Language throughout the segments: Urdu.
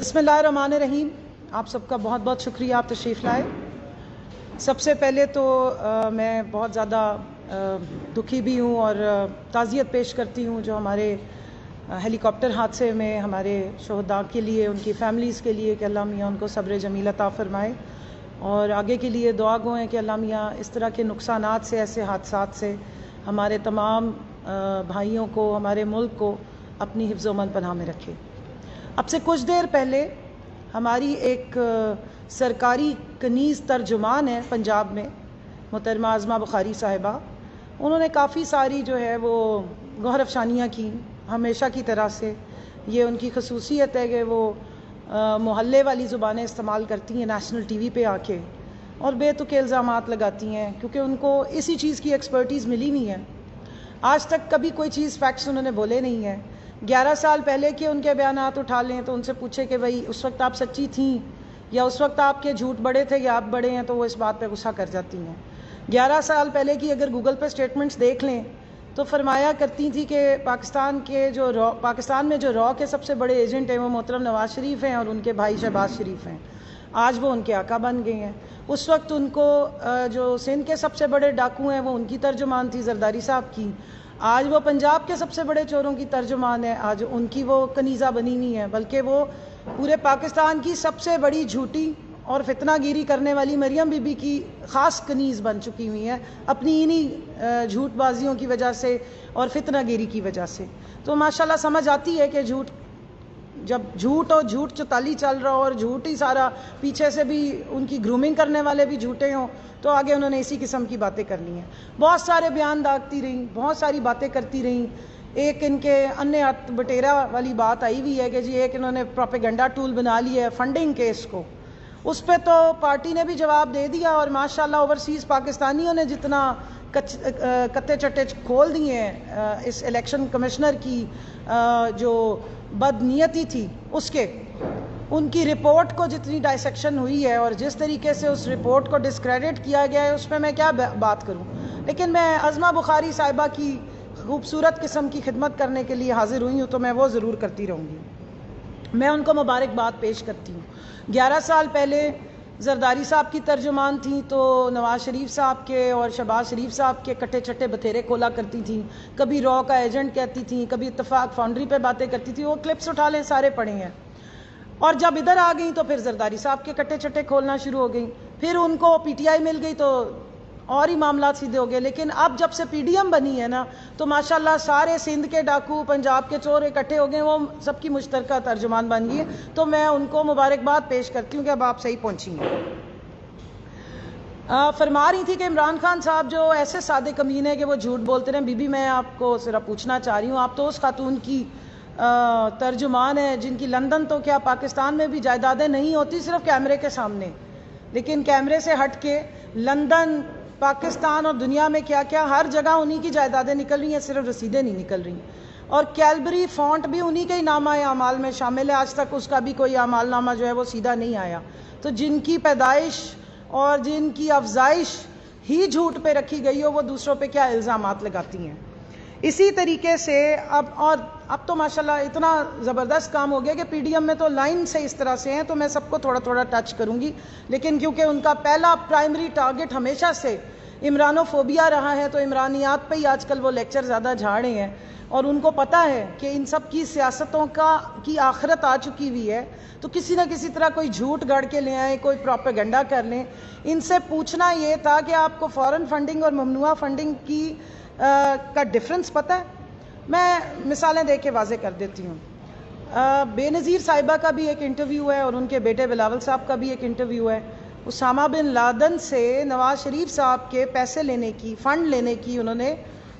بسم اللہ الرحمن الرحیم. آپ سب کا بہت بہت شکریہ آپ تشریف لائے. سب سے پہلے تو میں بہت زیادہ دکھی بھی ہوں اور تعزیت پیش کرتی ہوں جو ہمارے ہیلی کاپٹر حادثے میں ہمارے شہداء کے لیے، ان کی فیملیز کے لیے کہ اللہ میاں ان کو صبر جمیل عطا فرمائے، اور آگے کے لیے دعا گو ہیں کہ اللہ میاں اس طرح کے نقصانات سے، ایسے حادثات سے ہمارے تمام بھائیوں کو، ہمارے ملک کو اپنی حفظ و امان پناہ میں رکھے. اب سے کچھ دیر پہلے ہماری ایک سرکاری کنیز ترجمان ہے پنجاب میں، محترمہ عظمہ بخاری صاحبہ، انہوں نے کافی ساری جو ہے وہ گوہر افشانیاں کی. ہمیشہ کی طرح سے یہ ان کی خصوصیت ہے کہ وہ محلے والی زبانیں استعمال کرتی ہیں نیشنل ٹی وی پہ آ کے، اور بے تکے الزامات لگاتی ہیں کیونکہ ان کو اسی چیز کی ایکسپرٹیز ملی نہیں ہے. آج تک کبھی کوئی چیز فیکٹس انہوں نے بولے نہیں ہیں. 11 سال پہلے کے ان کے بیانات اٹھا لیں تو ان سے پوچھے کہ بھائی اس وقت آپ سچی تھیں یا اس وقت آپ کے جھوٹ بڑے تھے یا آپ بڑے ہیں، تو وہ اس بات پہ غصہ کر جاتی ہیں. 11 سال پہلے کی اگر گوگل پہ سٹیٹمنٹس دیکھ لیں تو فرمایا کرتی تھی کہ پاکستان میں جو را کے سب سے بڑے ایجنٹ ہیں وہ محترم نواز شریف ہیں اور ان کے بھائی شہباز شریف ہیں. آج وہ ان کے آقا بن گئے ہیں. اس وقت ان کو جو سندھ کے سب سے بڑے ڈاکو ہیں وہ ان کی ترجمان تھی زرداری صاحب کی. آج وہ پنجاب کے سب سے بڑے چوروں کی ترجمان ہے. آج ان کی وہ کنیزہ بنی نہیں ہے، بلکہ وہ پورے پاکستان کی سب سے بڑی جھوٹی اور فتنہ گیری کرنے والی مریم بی بی کی خاص کنیز بن چکی ہوئی ہیں اپنی انہی جھوٹ بازیوں کی وجہ سے اور فتنہ گیری کی وجہ سے. تو ماشاءاللہ سمجھ آتی ہے کہ جب جھوٹ اور جھوٹ چتالی چل رہا ہو اور جھوٹ ہی سارا، پیچھے سے بھی ان کی گرومنگ کرنے والے بھی جھوٹے ہوں، تو آگے انہوں نے اسی قسم کی باتیں کرنی ہیں. بہت سارے بیان داغتی رہیں، بہت ساری باتیں کرتی رہیں. ایک ان کے انّے ہاتھ بٹیرا والی بات آئی ہوئی ہے کہ جی ایک انہوں نے پروپیگنڈا ٹول بنا لیا ہے فنڈنگ کیس کو. اس پہ تو پارٹی نے بھی جواب دے دیا، اور ماشاءاللہ اوورسیز پاکستانیوں نے جتنا کتے چٹے کھول دیے ہیں اس الیکشن کمشنر کی جو بدنیتی تھی ان کی رپورٹ کو جتنی ڈائسیکشن ہوئی ہے اور جس طریقے سے اس رپورٹ کو ڈسکریڈٹ کیا گیا ہے، اس پہ میں کیا بات کروں. لیکن میں عظمہ بخاری صاحبہ کی خوبصورت قسم کی خدمت کرنے کے لیے حاضر ہوئی ہوں تو میں وہ ضرور کرتی رہوں گی. میں ان کو مبارکباد پیش کرتی ہوں. 11 سال پہلے زرداری صاحب کی ترجمان تھیں تو نواز شریف صاحب کے اور شہباز شریف صاحب کے کٹے چٹے بتھیرے کھولا کرتی تھیں. کبھی را کا ایجنٹ کہتی تھیں، کبھی اتفاق فاؤنڈری پہ باتیں کرتی تھیں. وہ کلپس اٹھا لیں، سارے پڑے ہیں. اور جب ادھر آ گئیں تو پھر زرداری صاحب کے کٹے چٹے کھولنا شروع ہو گئیں. پھر ان کو پی ٹی آئی مل گئی تو اور ہی معاملات سیدھے ہو گئے. لیکن اب جب سے پی ڈی ایم بنی ہے نا تو ماشاءاللہ سارے سندھ کے ڈاکو، پنجاب کے چور اکٹھے ہو گئے، وہ سب کی مشترکہ ترجمان بن گئی ہے. تو میں ان کو مبارکباد پیش کرتی ہوں کہ اب آپ صحیح پہنچی ہیں. فرما رہی تھی کہ عمران خان صاحب جو ایسے سادے کمین ہیں کہ وہ جھوٹ بولتے رہے. بی بی میں آپ کو ذرا پوچھنا چاہ رہی ہوں، آپ تو اس خاتون کی ترجمان ہیں جن کی لندن تو کیا پاکستان میں بھی جائیدادیں نہیں ہوتی صرف کیمرے کے سامنے، لیکن کیمرے سے ہٹ کے لندن، پاکستان اور دنیا میں کیا کیا ہر جگہ انہی کی جائیدادیں نکل رہی ہیں، صرف رسیدیں نہیں نکل رہی. اور کیلبری فونٹ بھی انہی کے ہی نامہ اعمال میں شامل ہے. آج تک اس کا بھی کوئی اعمال نامہ جو ہے وہ سیدھا نہیں آیا. تو جن کی پیدائش اور جن کی افزائش ہی جھوٹ پہ رکھی گئی ہو، وہ دوسروں پہ کیا الزامات لگاتی ہیں. اسی طریقے سے اب تو ماشاءاللہ اتنا زبردست کام ہو گیا کہ پی ڈی ایم میں تو لائن سے اس طرح سے ہیں، تو میں سب کو تھوڑا تھوڑا ٹچ کروں گی. لیکن کیونکہ ان کا پہلا پرائمری ٹارگٹ ہمیشہ سے عمرانوفوبیا رہا ہے تو عمرانیات پہ ہی آج کل وہ لیکچر زیادہ جھاڑے ہیں. اور ان کو پتہ ہے کہ ان سب کی سیاستوں کی آخرت آ چکی ہوئی ہے، تو کسی نہ کسی طرح کوئی جھوٹ گڑ کے لے آئیں، کوئی پروپیگنڈا کر لیں. ان سے پوچھنا یہ تھا کہ آپ کو فارن فنڈنگ اور ممنوعہ فنڈنگ کا ڈفرنس پتہ ہے؟ میں مثالیں دے کے واضح کر دیتی ہوں. بے نظیر صاحبہ کا بھی ایک انٹرویو ہے اور ان کے بیٹے بلاول صاحب کا بھی ایک انٹرویو ہے. اسامہ بن لادن سے نواز شریف صاحب کے پیسے لینے کی، فنڈ لینے کی انہوں نے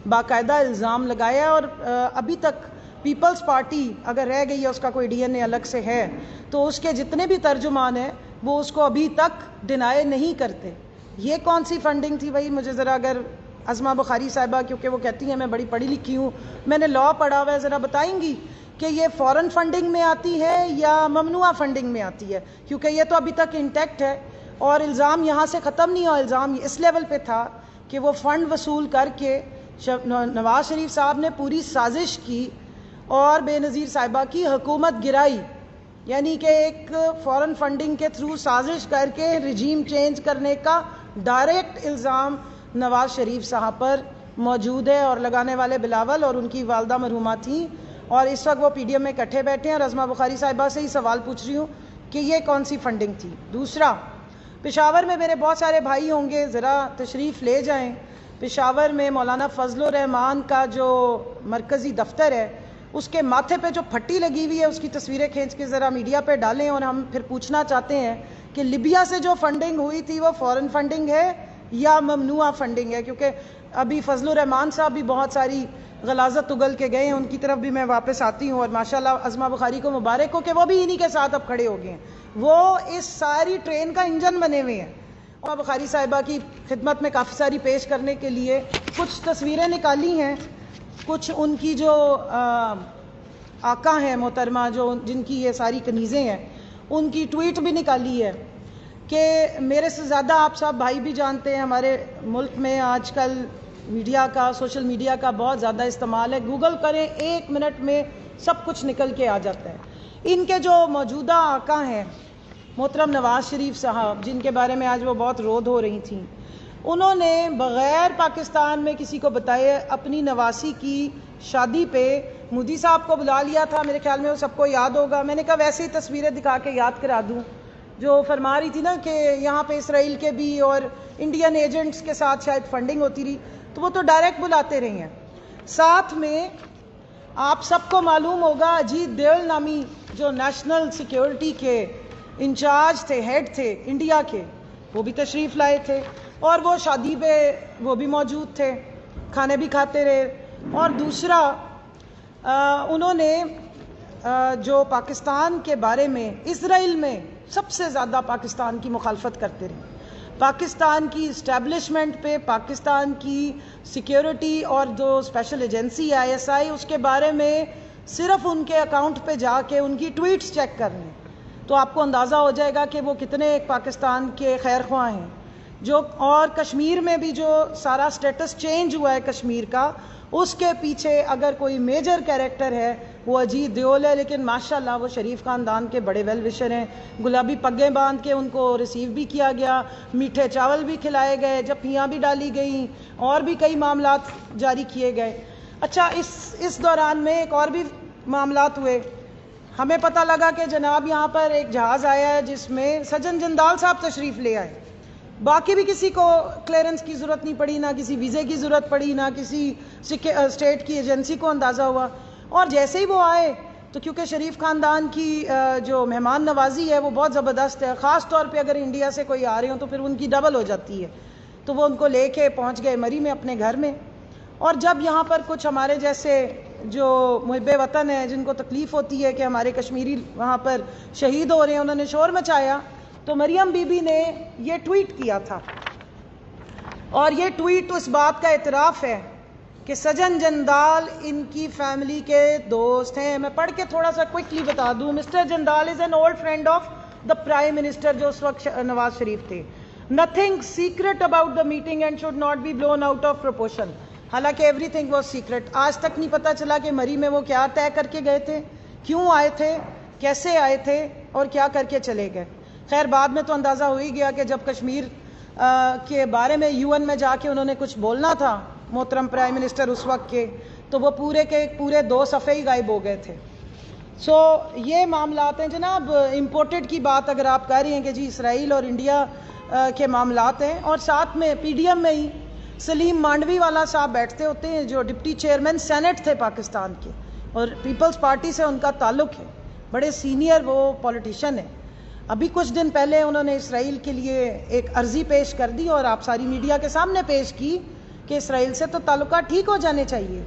باقاعدہ الزام لگایا، اور ابھی تک پیپلز پارٹی اگر رہ گئی ہے، اس کا کوئی ڈی این اے الگ سے ہے، تو اس کے جتنے بھی ترجمان ہیں وہ اس کو ابھی تک ڈینائی نہیں کرتے. یہ کون سی فنڈنگ تھی بھائی؟ مجھے ذرا، اگر عظمہ بخاری صاحبہ، کیونکہ وہ کہتی ہیں میں بڑی پڑھی لکھی ہوں، میں نے لاء پڑھا ہوا ہے، ذرا بتائیں گی کہ یہ فورن فنڈنگ میں آتی ہے یا ممنوعہ فنڈنگ میں آتی ہے؟ کیونکہ یہ تو ابھی تک انٹیکٹ ہے اور الزام یہاں سے ختم نہیں ہوا. الزام اس لیول پہ تھا کہ وہ فنڈ وصول کر کے نواز شریف صاحب نے پوری سازش کی اور بے نظیر صاحبہ کی حکومت گرائی. یعنی کہ ایک فورن فنڈنگ کے تھرو سازش کر کے رجیم چینج کرنے کا ڈائریکٹ الزام نواز شریف صاحب پر موجود ہے، اور لگانے والے بلاول اور ان کی والدہ مرحومہ تھیں، اور اس وقت وہ پی ڈی ایم میں اکٹھے بیٹھے ہیں، اور عظمہ بخاری صاحبہ سے ہی سوال پوچھ رہی ہوں کہ یہ کون سی فنڈنگ تھی۔ دوسرا، پشاور میں میرے بہت سارے بھائی ہوں گے، ذرا تشریف لے جائیں۔ پشاور میں مولانا فضل الرحمان کا جو مرکزی دفتر ہے، اس کے ماتھے پہ جو پھٹی لگی ہوئی ہے اس کی تصویریں کھینچ کے ذرا میڈیا پہ ڈالیں، اور ہم پھر پوچھنا چاہتے ہیں کہ لیبیا سے جو فنڈنگ ہوئی تھی وہ فورن فنڈنگ ہے یا ممنوعہ فنڈنگ ہے، کیونکہ ابھی فضل الرحمان صاحب بھی بہت ساری غلاظت اگل کے گئے ہیں، ان کی طرف بھی میں واپس آتی ہوں، اور ماشاءاللہ عظمہ بخاری کو مبارک ہو کہ وہ بھی انہی کے ساتھ اب کھڑے ہو گئے ہیں، وہ اس ساری ٹرین کا انجن بنے ہوئے ہیں۔ عظمہ بخاری صاحبہ کی خدمت میں کافی ساری پیش کرنے کے لیے کچھ تصویریں نکالی ہیں، کچھ ان کی جو آقا ہیں محترمہ، جو جن کی یہ ساری کنیزیں ہیں، ان کی ٹویٹ بھی نکالی ہے کہ میرے سے زیادہ آپ سب بھائی بھی جانتے ہیں ہمارے ملک میں آج کل میڈیا کا، سوشل میڈیا کا بہت زیادہ استعمال ہے، گوگل کریں 1 منٹ میں سب کچھ نکل کے آ جاتا ہے۔ ان کے جو موجودہ آقا ہیں محترم نواز شریف صاحب، جن کے بارے میں آج وہ بہت رود ہو رہی تھیں، انہوں نے بغیر پاکستان میں کسی کو بتائے اپنی نواسی کی شادی پہ مودی صاحب کو بلا لیا تھا، میرے خیال میں وہ سب کو یاد ہوگا۔ میں نے کہا ویسے ہی تصویریں دکھا کے یاد کرا دوں، جو فرما رہی تھی نا کہ یہاں پہ اسرائیل کے بھی اور انڈین ایجنٹس کے ساتھ شاید فنڈنگ ہوتی رہی، تو وہ تو ڈائریکٹ بلاتے رہے ہیں۔ ساتھ میں آپ سب کو معلوم ہوگا اجیت دیول نامی جو نیشنل سیکیورٹی کے انچارج تھے، ہیڈ تھے انڈیا کے، وہ بھی تشریف لائے تھے، اور وہ شادی پہ وہ بھی موجود تھے، کھانے بھی کھاتے رہے۔ اور دوسرا، انہوں نے جو پاکستان کے بارے میں اسرائیل میں سب سے زیادہ پاکستان کی مخالفت کرتے رہے، پاکستان کی اسٹیبلشمنٹ پہ، پاکستان کی سیکیورٹی اور جو اسپیشل ایجنسی ISI، اس کے بارے میں صرف ان کے اکاؤنٹ پہ جا کے ان کی ٹویٹس چیک کر لیں تو آپ کو اندازہ ہو جائے گا کہ وہ کتنے ایک پاکستان کے خیر خواہ ہیں۔ جو اور کشمیر میں بھی جو سارا سٹیٹس چینج ہوا ہے کشمیر کا، اس کے پیچھے اگر کوئی میجر کیریکٹر ہے وہ اجیت دیول ہے، لیکن ماشاءاللہ وہ شریف خاندان کے بڑے ویل وشر ہیں، گلابی پگیں باندھ کے ان کو ریسیو بھی کیا گیا، میٹھے چاول بھی کھلائے گئے، جپھیاں بھی ڈالی گئیں، اور بھی کئی معاملات جاری کیے گئے۔ اچھا، اس دوران میں ایک اور بھی معاملات ہوئے، ہمیں پتہ لگا کہ جناب یہاں پر ایک جہاز آیا ہے جس میں سجن جندال صاحب تشریف لے آئے، باقی بھی کسی کو کلیئرنس کی ضرورت نہیں پڑی، نہ کسی ویزے کی ضرورت پڑی، نہ کسی اسٹیٹ کی ایجنسی کو اندازہ ہوا، اور جیسے ہی وہ آئے تو کیونکہ شریف خاندان کی جو مہمان نوازی ہے وہ بہت زبردست ہے، خاص طور پہ اگر انڈیا سے کوئی آ رہے ہوں تو پھر ان کی ڈبل ہو جاتی ہے، تو وہ ان کو لے کے پہنچ گئے مری میں اپنے گھر میں۔ اور جب یہاں پر کچھ ہمارے جیسے جو محب وطن ہیں، جن کو تکلیف ہوتی ہے کہ ہمارے کشمیری وہاں پر شہید ہو رہے ہیں، انہوں نے شور مچایا، تو مریم بی بی نے یہ ٹویٹ کیا تھا، اور یہ ٹویٹ اس بات کا اعتراف ہے کہ سجن جندال ان کی فیملی کے دوست ہیں۔ میں پڑھ کے تھوڑا سا کوئکلی بتا دوں، Mr Jindal is an old friend of the prime minister, جو اس وقت نواز شریف تھے۔ Nothing secret about the meeting and should not be blown out of proportion, حالانکہ ایوری تھنگ واز سیکرٹ۔ آج تک نہیں پتہ چلا کہ مری میں وہ کیا طے کر کے گئے تھے، کیوں آئے تھے، کیسے آئے تھے، اور کیا کر کے چلے گئے۔ خیر بعد میں تو اندازہ ہو ہی گیا کہ جب کشمیر کے بارے میں UN میں جا کے انہوں نے کچھ بولنا تھا محترم پرائم منسٹر اس وقت کے، تو وہ پورے کے پورے 2 صفحے ہی غائب ہو گئے تھے۔ سو یہ معاملات ہیں جناب۔ امپورٹڈ کی بات اگر آپ کہہ رہی ہیں کہ جی اسرائیل اور انڈیا کے معاملات ہیں، اور ساتھ میں PDM میں ہی سلیم مانڈوی والا صاحب بیٹھتے ہوتے ہیں جو ڈپٹی چیئرمین سینٹ تھے پاکستان کے، اور پیپلز پارٹی سے ان کا تعلق ہے، بڑے سینئر وہ پولیٹیشین ہیں۔ ابھی کچھ دن پہلے انہوں نے اسرائیل کے لیے ایک عرضی پیش کر دی اور آپ ساری میڈیا کے سامنے پیش کی کہ اسرائیل سے تو تعلقات ٹھیک ہو جانے چاہیے۔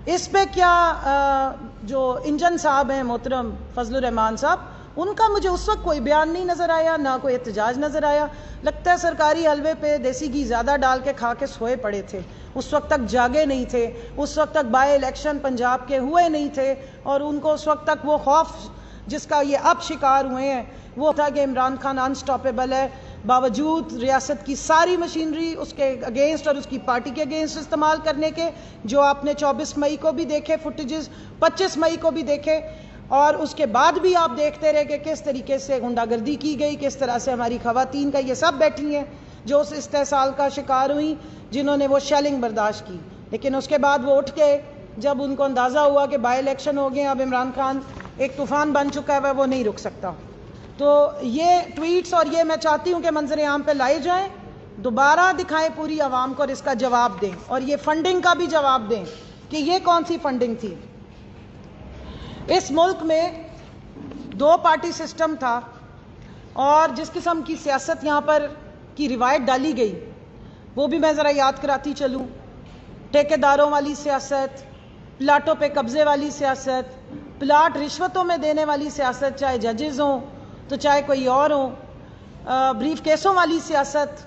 اس پہ کیا جو انجن صاحب ہیں محترم فضل الرحمان صاحب، ان کا مجھے اس وقت کوئی بیان نہیں نظر آیا، نہ کوئی احتجاج نظر آیا۔ لگتا ہے سرکاری حلوے پہ دیسی گھی زیادہ ڈال کے کھا کے سوئے پڑے تھے، اس وقت تک جاگے نہیں تھے، اس وقت تک بائی الیکشن پنجاب کے ہوئے نہیں تھے، اور ان کو اس وقت تک وہ خوف جس کا یہ اب شکار ہوئے ہیں وہ تھا کہ عمران خان انسٹاپیبل ہے، باوجود ریاست کی ساری مشینری اس کے اگینسٹ اور اس کی پارٹی کے اگینسٹ استعمال کرنے کے، جو آپ نے 24 مئی کو بھی دیکھے فوٹیجز، 25 مئی کو بھی دیکھے۔ اور اس کے بعد بھی آپ دیکھتے رہے کہ کس طریقے سے غنڈہ گردی کی گئی، کس طرح سے ہماری خواتین کا، یہ سب بیٹھی ہیں جو اس استحصال کا شکار ہوئیں، جنہوں نے وہ شیلنگ برداشت کی، لیکن اس کے بعد وہ اٹھ کے جب ان کو اندازہ ہوا کہ بائی الیکشن ہو گئے، اب عمران خان ایک طوفان بن چکا ہے، وہ نہیں رک سکتا۔ تو یہ ٹویٹس اور یہ میں چاہتی ہوں کہ منظر عام پہ لائے جائیں، دوبارہ دکھائیں پوری عوام کو اور اس کا جواب دیں، اور یہ فنڈنگ کا بھی جواب دیں کہ یہ کون سی فنڈنگ تھی۔ اس ملک میں 2 پارٹی سسٹم تھا، اور جس قسم کی سیاست یہاں پر کی روایت ڈالی گئی وہ بھی میں ذرا یاد کراتی چلوں۔ ٹھیکیداروں والی سیاست، پلاٹوں پہ قبضے والی سیاست، پلاٹ رشوتوں میں دینے والی سیاست، چاہے ججز ہوں تو چاہے کوئی اور ہوں، بریف کیسوں والی سیاست،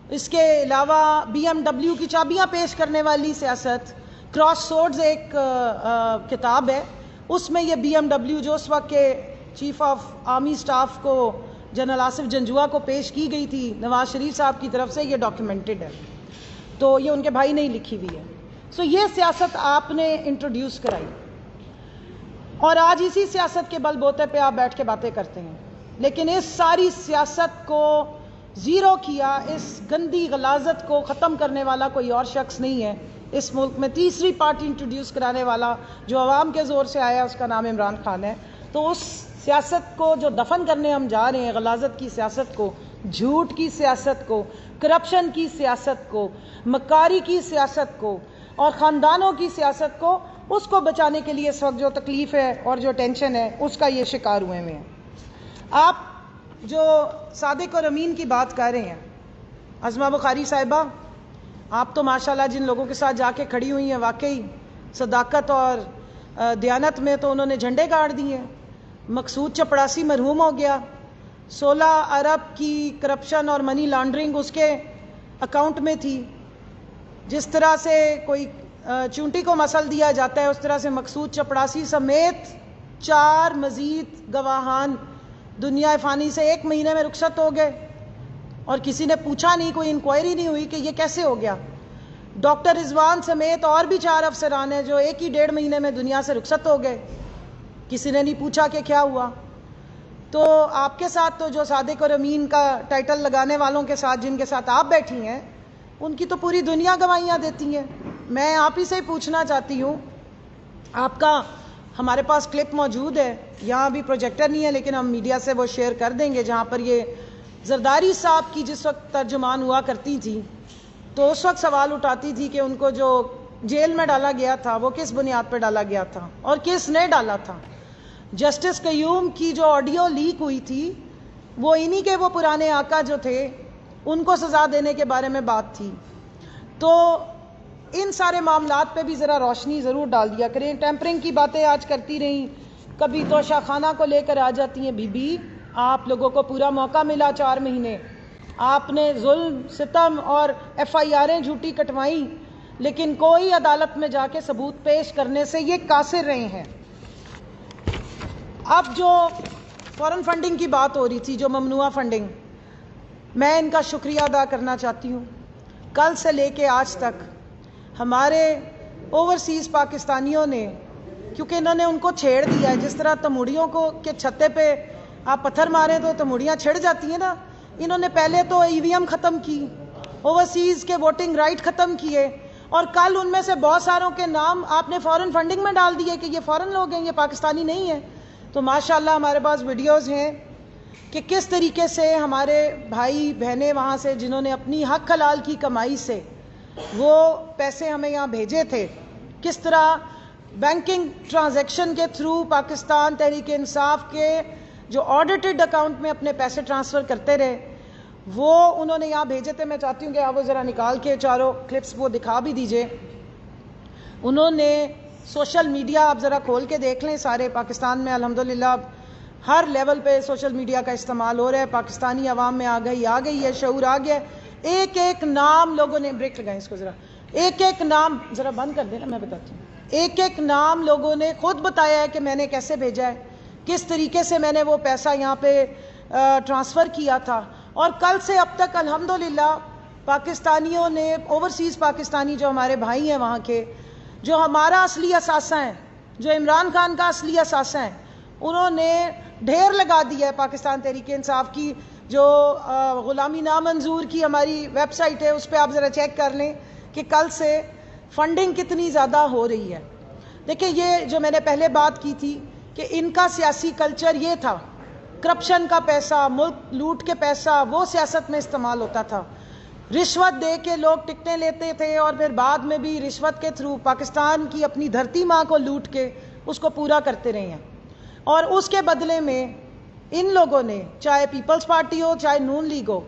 اس کے علاوہ BMW کی چابیاں پیش کرنے والی سیاست، کراس سورڈز ایک کتاب ہے، اس میں یہ BMW جو اس وقت کے چیف آف آرمی سٹاف کو جنرل آصف جنجوعہ کو پیش کی گئی تھی نواز شریف صاحب کی طرف سے، یہ ڈاکیومنٹڈ ہے، تو یہ ان کے بھائی نے ہی لکھی ہوئی ہے۔ سو یہ سیاست آپ نے انٹروڈیوس کرائی، اور آج اسی سیاست کے بل بوتے پہ آپ بیٹھ کے باتیں کرتے ہیں، لیکن اس ساری سیاست کو زیرو کیا، اس گندی غلاظت کو ختم کرنے والا کوئی اور شخص نہیں ہے اس ملک میں۔ تیسری پارٹی انٹروڈیوس کرانے والا جو عوام کے زور سے آیا، اس کا نام عمران خان ہے۔ تو اس سیاست کو جو دفن کرنے ہم جا رہے ہیں، غلاظت کی سیاست کو، جھوٹ کی سیاست کو، کرپشن کی سیاست کو، مکاری کی سیاست کو، اور خاندانوں کی سیاست کو، اس کو بچانے کے لیے اس وقت جو تکلیف ہے اور جو ٹینشن ہے، اس کا یہ شکار ہوئے ہیں۔ آپ جو صادق اور امین کی بات کر رہے ہیں، عظمہ بخاری صاحبہ، آپ تو ماشاءاللہ جن لوگوں کے ساتھ جا کے کھڑی ہوئی ہیں، واقعی صداقت اور دیانت میں تو انہوں نے جھنڈے گاڑ دیے۔ مقصود چپڑاسی مرحوم ہو گیا، 16 ارب کی کرپشن اور منی لانڈرنگ اس کے اکاؤنٹ میں تھی۔ جس طرح سے کوئی چونٹی کو مسل دیا جاتا ہے، اس طرح سے مقصود چپڑاسی سمیت 4 مزید گواہان دنیا فانی سے 1 مہینے میں رخصت ہو گئے، اور کسی نے پوچھا نہیں، کوئی انکوائری نہیں ہوئی کہ یہ کیسے ہو گیا۔ ڈاکٹر رضوان سمیت اور بھی 4 افسران ہیں جو 1 ہی 1.5 مہینے میں دنیا سے رخصت ہو گئے، کسی نے نہیں پوچھا کہ کیا ہوا۔ تو آپ کے ساتھ تو جو صادق اور امین کا ٹائٹل لگانے والوں کے ساتھ، جن کے ساتھ آپ بیٹھی ہیں، ان کی تو پوری دنیا گواہیاں دیتی ہیں۔ میں آپ ہی سے پوچھنا چاہتی ہوں، آپ کا ہمارے پاس کلپ موجود ہے، یہاں بھی پروجیکٹر نہیں ہے لیکن ہم میڈیا سے وہ شیئر کر دیں گے، جہاں پر یہ زرداری صاحب کی جس وقت ترجمان ہوا کرتی تھی، تو اس وقت سوال اٹھاتی تھی کہ ان کو جو جیل میں ڈالا گیا تھا وہ کس بنیاد پہ ڈالا گیا تھا اور کس نے ڈالا تھا۔ جسٹس قیوم کی جو آڈیو لیک ہوئی تھی، وہ انہی کے وہ پرانے آقا جو تھے ان کو سزا دینے کے بارے میں بات تھی۔ تو ان سارے معاملات پہ بھی ذرا روشنی ضرور ڈال دیا کریں۔ ٹیمپرنگ کی باتیں آج کرتی رہیں، کبھی توشہ خانہ کو لے کر آ جاتی ہیں۔ بی بی، آپ لوگوں کو پورا موقع ملا 4 مہینے، آپ نے ظلم ستم اور FIRیں جھوٹی کٹوائیں، لیکن کوئی عدالت میں جا کے ثبوت پیش کرنے سے یہ قاصر رہے ہیں۔ اب جو فورن فنڈنگ کی بات ہو رہی تھی، جو ممنوعہ فنڈنگ، میں ان کا شکریہ ادا کرنا چاہتی ہوں۔ کل سے لے کے آج تک ہمارے اوورسیز پاکستانیوں نے، کیونکہ انہوں نے ان کو چھیڑ دیا ہے، جس طرح تموڑیوں کو کے چھتے پہ آپ پتھر ماریں تو تموڑیاں چھڑ جاتی ہیں نا، انہوں نے پہلے تو EVM ختم کی، اوورسیز کے ووٹنگ رائٹ ختم کیے، اور کل ان میں سے بہت ساروں کے نام آپ نے فورن فنڈنگ میں ڈال دیے کہ یہ فورن لوگ ہیں، یہ پاکستانی نہیں ہیں۔ تو ماشاءاللہ ہمارے پاس ویڈیوز ہیں کہ کس طریقے سے ہمارے بھائی بہنیں وہاں سے، جنہوں نے اپنی حق حلال کی کمائی سے وہ پیسے ہمیں یہاں بھیجے تھے، کس طرح بینکنگ ٹرانزیکشن کے تھرو پاکستان تحریک انصاف کے جو آڈیٹڈ اکاؤنٹ میں اپنے پیسے ٹرانسفر کرتے رہے، وہ انہوں نے یہاں بھیجے تھے۔ میں چاہتی ہوں کہ آپ وہ ذرا نکال کے چاروں کلپس وہ دکھا بھی دیجئے۔ انہوں نے سوشل میڈیا، آپ ذرا کھول کے دیکھ لیں، سارے پاکستان میں الحمدللہ ہر لیول پہ سوشل میڈیا کا استعمال ہو رہا ہے، پاکستانی عوام میں آ گئی ہے، شعور آ گیا ہے۔ ایک ایک نام لوگوں نے، بریک لگائیں اس کو ذرا، ایک ایک نام ذرا بند کر دینا، میں بتاتی ہوں۔ ایک ایک نام لوگوں نے خود بتایا ہے کہ میں نے کیسے بھیجا ہے، کس طریقے سے میں نے وہ پیسہ یہاں پہ ٹرانسفر کیا تھا، اور کل سے اب تک الحمدللہ پاکستانیوں نے، اوورسیز پاکستانی جو ہمارے بھائی ہیں وہاں کے، جو ہمارا اصلی اثاثہ ہیں، جو عمران خان کا اصلی اثاثہ ہیں، انہوں نے ڈھیر لگا دیا ہے پاکستان تحریک انصاف کی جو غلامی نامنظور کی ہماری ویب سائٹ ہے، اس پہ آپ ذرا چیک کر لیں کہ کل سے فنڈنگ کتنی زیادہ ہو رہی ہے۔ دیکھیں، یہ جو میں نے پہلے بات کی تھی کہ ان کا سیاسی کلچر یہ تھا، کرپشن کا پیسہ، ملک لوٹ کے پیسہ وہ سیاست میں استعمال ہوتا تھا، رشوت دے کے لوگ ٹکٹیں لیتے تھے اور پھر بعد میں بھی رشوت کے تھرو پاکستان کی اپنی دھرتی ماں کو لوٹ کے اس کو پورا کرتے رہے ہیں۔ اور اس کے بدلے میں ان لوگوں نے، چاہے پیپلز پارٹی ہو چاہے نون لیگ ہو،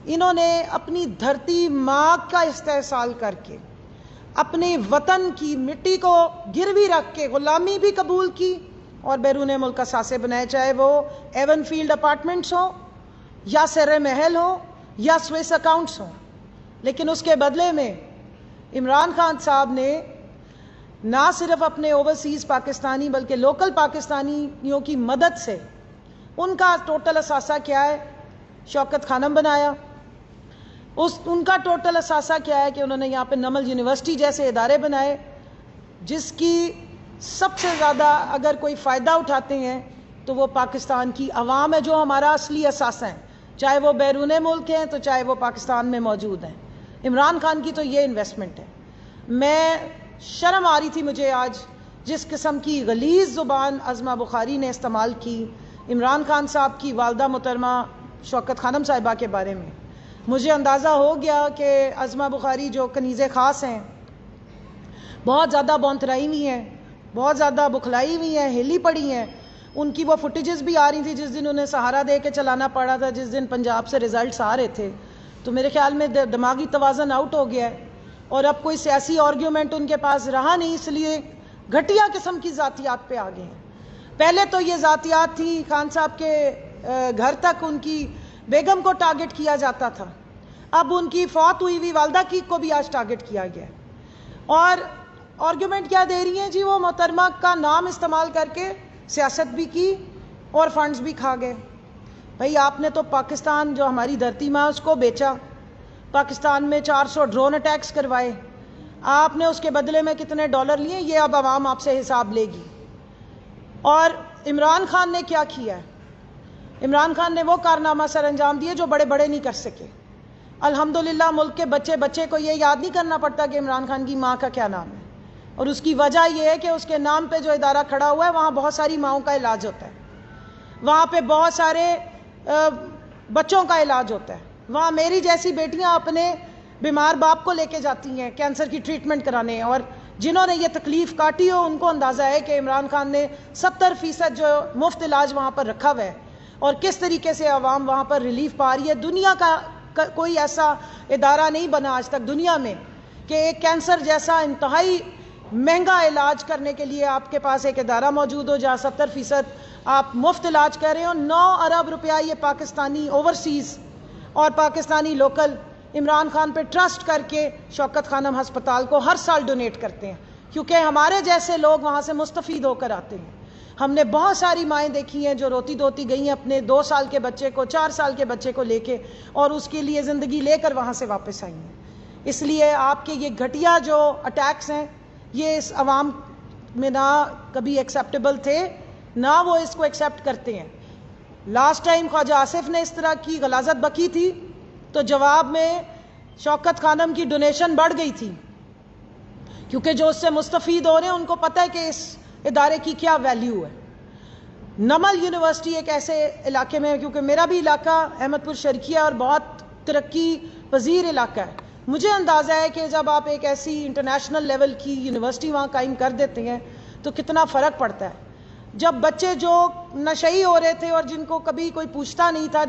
انہوں نے اپنی دھرتی ماں کا استحصال کر کے اپنے وطن کی مٹی کو گروی رکھ کے غلامی بھی قبول کی اور بیرون ملک اثاثے بنائے، چاہے وہ ایون فیلڈ اپارٹمنٹس ہوں یا سر محل ہوں یا سوئس اکاؤنٹس ہوں۔ لیکن اس کے بدلے میں عمران خان صاحب نے نہ صرف اپنے اوورسیز پاکستانی بلکہ لوکل پاکستانیوں کی مدد سے ان کا ٹوٹل اثاثہ کیا ہے، شوکت خانم بنایا۔ ان کا ٹوٹل اثاثہ کیا ہے کہ انہوں نے یہاں پہ نمل یونیورسٹی جیسے ادارے بنائے، جس کی سب سے زیادہ اگر کوئی فائدہ اٹھاتے ہیں تو وہ پاکستان کی عوام ہے، جو ہمارا اصلی اثاثہ ہے، چاہے وہ بیرون ملک ہیں تو چاہے وہ پاکستان میں موجود ہیں۔ عمران خان کی تو یہ انویسٹمنٹ ہے۔ میں شرم آ رہی تھی مجھے آج جس قسم کی غلیظ زبان عظمہ بخاری نے استعمال کی عمران خان صاحب کی والدہ محترمہ شوکت خانم صاحبہ کے بارے میں۔ مجھے اندازہ ہو گیا کہ عظمہ بخاری جو کنیز خاص ہیں، بہت زیادہ بونترائی ہوئی ہیں، بہت زیادہ بکھلائی ہوئی ہیں، ہلی پڑی ہیں۔ ان کی وہ فوٹیجز بھی آ رہی تھی جس دن انہیں سہارا دے کے چلانا پڑا تھا، جس دن پنجاب سے ریزلٹس آ رہے تھے، تو میرے خیال میں دماغی توازن آؤٹ ہو گیا ہے اور اب کوئی سیاسی آرگیومنٹ ان کے پاس رہا نہیں، اس لیے گھٹیا قسم کی ذاتیات پہ آ گئے ہیں۔ پہلے تو یہ ذاتیات تھی، خان صاحب کے گھر تک ان کی بیگم کو ٹارگٹ کیا جاتا تھا، اب ان کی فوت ہوئی ہوئی والدہ کی کو بھی آج ٹارگٹ کیا گیا ہے۔ اور آرگیومنٹ کیا دے رہی ہیں جی؟ وہ محترمہ کا نام استعمال کر کے سیاست بھی کی اور فنڈز بھی کھا گئے۔ بھئی آپ نے تو پاکستان جو ہماری دھرتی ماں اس کو بیچا، پاکستان میں 400 ڈرون اٹیکس کروائے، آپ نے اس کے بدلے میں کتنے ڈالر لیے، یہ اب عوام آپ سے حساب لے گی۔ اور عمران خان نے کیا کیا ہے؟ عمران خان نے وہ کارنامہ سر انجام دیے جو بڑے بڑے نہیں کر سکے۔ الحمدللہ ملک کے بچے بچے کو یہ یاد نہیں کرنا پڑتا کہ عمران خان کی ماں کا کیا نام ہے، اور اس کی وجہ یہ ہے کہ اس کے نام پہ جو ادارہ کھڑا ہوا ہے وہاں بہت ساری ماؤں کا علاج ہوتا ہے، وہاں پہ بہت سارے بچوں کا علاج ہوتا ہے، وہاں میری جیسی بیٹیاں اپنے بیمار باپ کو لے کے جاتی ہیں کینسر کی ٹریٹمنٹ کرانے، اور جنہوں نے یہ تکلیف کاٹی ہو ان کو اندازہ ہے کہ عمران خان نے 70% جو مفت علاج وہاں پر رکھا ہوا ہے اور کس طریقے سے عوام وہاں پر ریلیف پا رہی ہے۔ دنیا کا کوئی ایسا ادارہ نہیں بنا آج تک دنیا میں کہ ایک کینسر جیسا انتہائی مہنگا علاج کرنے کے لیے آپ کے پاس ایک ادارہ موجود ہو جہاں 70% آپ مفت علاج کر رہے ہو۔ 9 ارب روپیہ یہ پاکستانی اوورسیز اور پاکستانی لوکل عمران خان پہ ٹرسٹ کر کے شوکت خانم ہسپتال کو ہر سال ڈونیٹ کرتے ہیں، کیونکہ ہمارے جیسے لوگ وہاں سے مستفید ہو کر آتے ہیں۔ ہم نے بہت ساری مائیں دیکھی ہیں جو روتی دھوتی گئی ہیں اپنے 2 سال کے بچے کو، 4 سال کے بچے کو لے کے، اور اس کے لیے زندگی لے کر وہاں سے واپس آئی ہیں۔ اس لیے آپ کے یہ گھٹیا جو اٹیکس ہیں یہ اس عوام میں نہ کبھی ایکسیپٹیبل تھے، نہ وہ اس کو ایکسیپٹ کرتے ہیں۔ لاسٹ ٹائم خواجہ آصف نے اس طرح کی غلاظت بکی تھی تو جواب میں شوکت خانم کی ڈونیشن بڑھ گئی تھی، کیونکہ جو اس سے مستفید ہو رہے ہیں ان کو پتہ ہے کہ اس ادارے کی کیا ویلیو ہے۔ نمل یونیورسٹی ایک ایسے علاقے میں، کیونکہ میرا بھی علاقہ احمد پور شرقیہ اور بہت ترقی پذیر علاقہ ہے، مجھے اندازہ ہے کہ جب آپ ایک ایسی انٹرنیشنل لیول کی یونیورسٹی وہاں قائم کر دیتے ہیں تو کتنا فرق پڑتا ہے۔ جب بچے جو نشئی ہو رہے تھے اور جن کو کبھی کوئی پوچھتا نہیں تھا،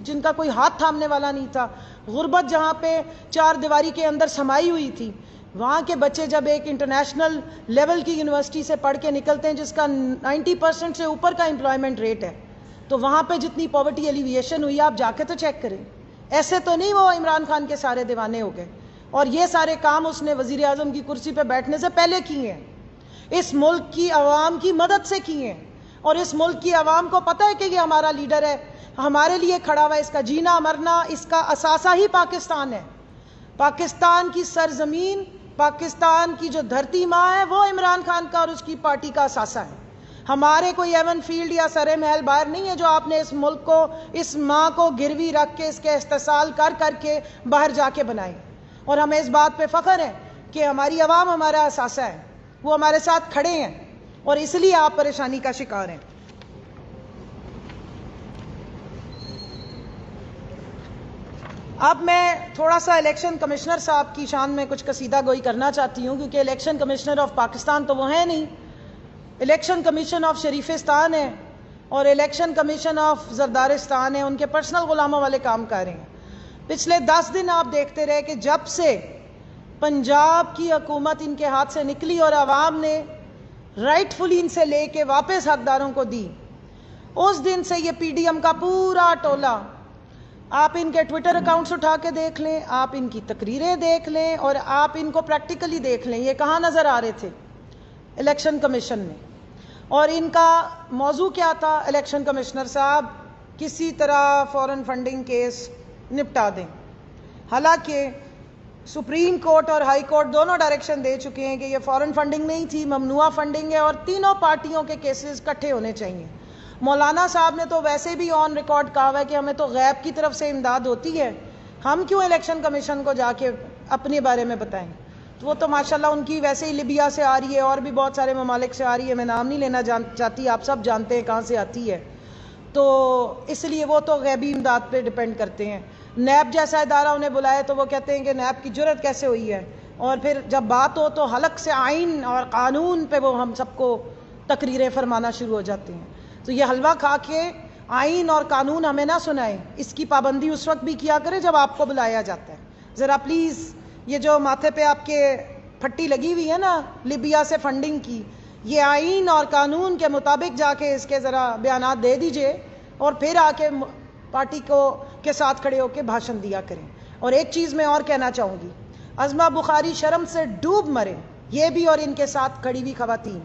جن کا کوئی ہاتھ تھامنے والا نہیں تھا، غربت جہاں پہ 4 دیواری کے اندر سمائی ہوئی تھی، وہاں کے بچے جب ایک انٹرنیشنل لیول کی یونیورسٹی سے پڑھ کے نکلتے ہیں جس کا 90% سے اوپر کا امپلائمنٹ ریٹ ہے، تو وہاں پہ جتنی پاورٹی ایلیویشن ہوئی آپ جا کے تو چیک کریں۔ ایسے تو نہیں وہ عمران خان کے سارے دیوانے ہو گئے، اور یہ سارے کام اس نے وزیر اعظم کی کرسی پہ بیٹھنے سے پہلے کیے ہیں، اس ملک کی عوام کی مدد سے کیے ہیں، اور اس ملک کی عوام کو پتہ ہے کہ یہ ہمارا لیڈر ہے، ہمارے لیے کھڑا ہوا ہے، اس کا جینا مرنا، اس کا اثاثہ ہی پاکستان ہے۔ پاکستان کی سرزمین، پاکستان کی جو دھرتی ماں ہے وہ عمران خان کا اور اس کی پارٹی کا اثاثہ ہے۔ ہمارے کوئی ایون فیلڈ یا سرے محل باہر نہیں ہے جو آپ نے اس ملک کو، اس ماں کو گروی رکھ کے، اس کے استحصال کر کر کے باہر جا کے بنائے. اور ہمیں اس بات پہ فخر ہے کہ ہماری عوام ہمارا اثاثہ ہے، وہ ہمارے ساتھ کھڑے ہیں، اور اس لیے آپ پریشانی کا شکار ہیں. اب میں تھوڑا سا الیکشن کمشنر صاحب کی شان میں کچھ قصیدہ گوئی کرنا چاہتی ہوں، کیونکہ الیکشن کمشنر آف پاکستان تو وہ ہیں نہیں، الیکشن کمیشن آف شریفستان ہے اور الیکشن کمیشن آف زردارستان ہے. ان کے پرسنل غلاموں والے کام کر رہے ہیں. پچھلے 10 دن آپ دیکھتے رہے کہ جب سے پنجاب کی حکومت ان کے ہاتھ سے نکلی اور عوام نے رائٹ فلی ان سے لے کے واپس حقداروں کو دی، اس دن سے یہ پی ڈی ایم کا پورا ٹولہ، آپ ان کے ٹویٹر اکاؤنٹس اٹھا کے دیکھ لیں، آپ ان کی تقریریں دیکھ لیں، اور آپ ان کو پریکٹیکلی دیکھ لیں، یہ کہاں نظر آ رہے تھے الیکشن کمیشن میں. اور ان کا موضوع کیا تھا؟ الیکشن کمشنر صاحب کسی طرح فورن فنڈنگ کیس نپٹا دیں. حالانکہ سپریم کورٹ اور ہائی کورٹ دونوں ڈائریکشن دے چکے ہیں کہ یہ فورن فنڈنگ نہیں تھی، ممنوعہ فنڈنگ ہے، اور تینوں پارٹیوں کے کیسز اکٹھے ہونے چاہیے. مولانا صاحب نے تو ویسے بھی آن ریکارڈ کہا ہوا ہے کہ ہمیں تو غیب کی طرف سے امداد ہوتی ہے، ہم کیوں الیکشن کمیشن کو جا کے اپنے بارے میں بتائیں. وہ تو ماشاءاللہ ان کی ویسے ہی لیبیا سے آ رہی ہے اور بھی بہت سارے ممالک سے آ رہی ہے، میں نام نہیں لینا چاہتی، آپ سب جانتے ہیں کہاں سے آتی ہے، تو اس لیے وہ تو غیبی امداد پہ ڈیپینڈ کرتے ہیں. نیب جیسا ادارہ انہیں بلائے تو وہ کہتے ہیں کہ نیب کی جرت کیسے ہوئی ہے، اور پھر جب بات ہو تو حلق سے آئین اور قانون پہ وہ ہم سب کو تقریریں فرمانا شروع ہو جاتے ہیں. تو یہ حلوہ کھا کے آئین اور قانون ہمیں نہ سنائیں، اس کی پابندی اس وقت بھی کیا کرے جب آپ کو بلایا جاتا ہے. ذرا پلیز یہ جو ماتھے پہ آپ کے پھٹی لگی ہوئی ہے نا لیبیا سے فنڈنگ کی، یہ آئین اور قانون کے مطابق جا کے اس کے ذرا بیانات دے دیجئے، اور پھر آ کے پارٹی کے ساتھ کھڑے ہو کے بھاشن دیا کریں. اور ایک چیز میں اور کہنا چاہوں گی، عظمہ بخاری شرم سے ڈوب مرے، یہ بھی اور ان کے ساتھ کھڑی ہوئی خواتین،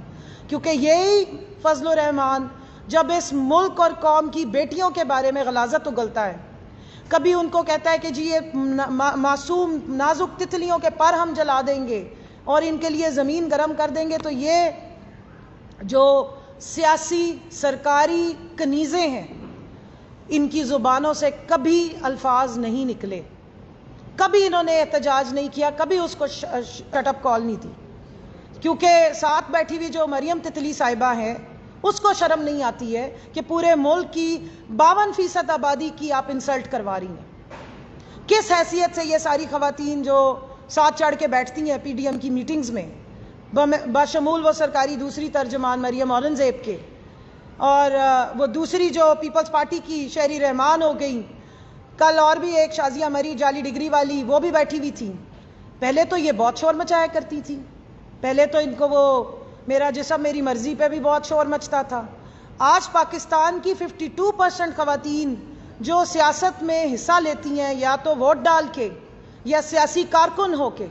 کیونکہ یہی فضل الرحمان جب اس ملک اور قوم کی بیٹیوں کے بارے میں غلاظت اگلتا ہے، کبھی ان کو کہتا ہے کہ جی یہ معصوم نازک تتلیوں کے پر ہم جلا دیں گے اور ان کے لیے زمین گرم کر دیں گے، تو یہ جو سیاسی سرکاری کنیزیں ہیں ان کی زبانوں سے کبھی الفاظ نہیں نکلے، کبھی انہوں نے احتجاج نہیں کیا، کبھی اس کو شٹ اپ کال نہیں دی، کیونکہ ساتھ بیٹھی ہوئی جو مریم تتلی صاحبہ ہیں اس کو شرم نہیں آتی ہے کہ پورے ملک کی 52% آبادی کی آپ انسلٹ کروا رہی ہیں. کس حیثیت سے یہ ساری خواتین جو ساتھ چڑھ کے بیٹھتی ہیں پی ڈی ایم کی میٹنگز میں، بشمول وہ سرکاری دوسری ترجمان مریم اورنگزیب کے، اور وہ دوسری جو پیپلز پارٹی کی شہری رحمان ہو گئی، کل اور بھی ایک شازیہ مری جعلی ڈگری والی، وہ بھی بیٹھی ہوئی تھی. پہلے تو یہ بہت شور مچایا کرتی تھی، پہلے تو ان کو وہ میرا جسم میری مرضی پہ بھی بہت شور مچتا تھا. آج پاکستان کی 52% خواتین جو سیاست میں حصہ لیتی ہیں، یا تو ووٹ ڈال کے یا سیاسی کارکن ہو کے،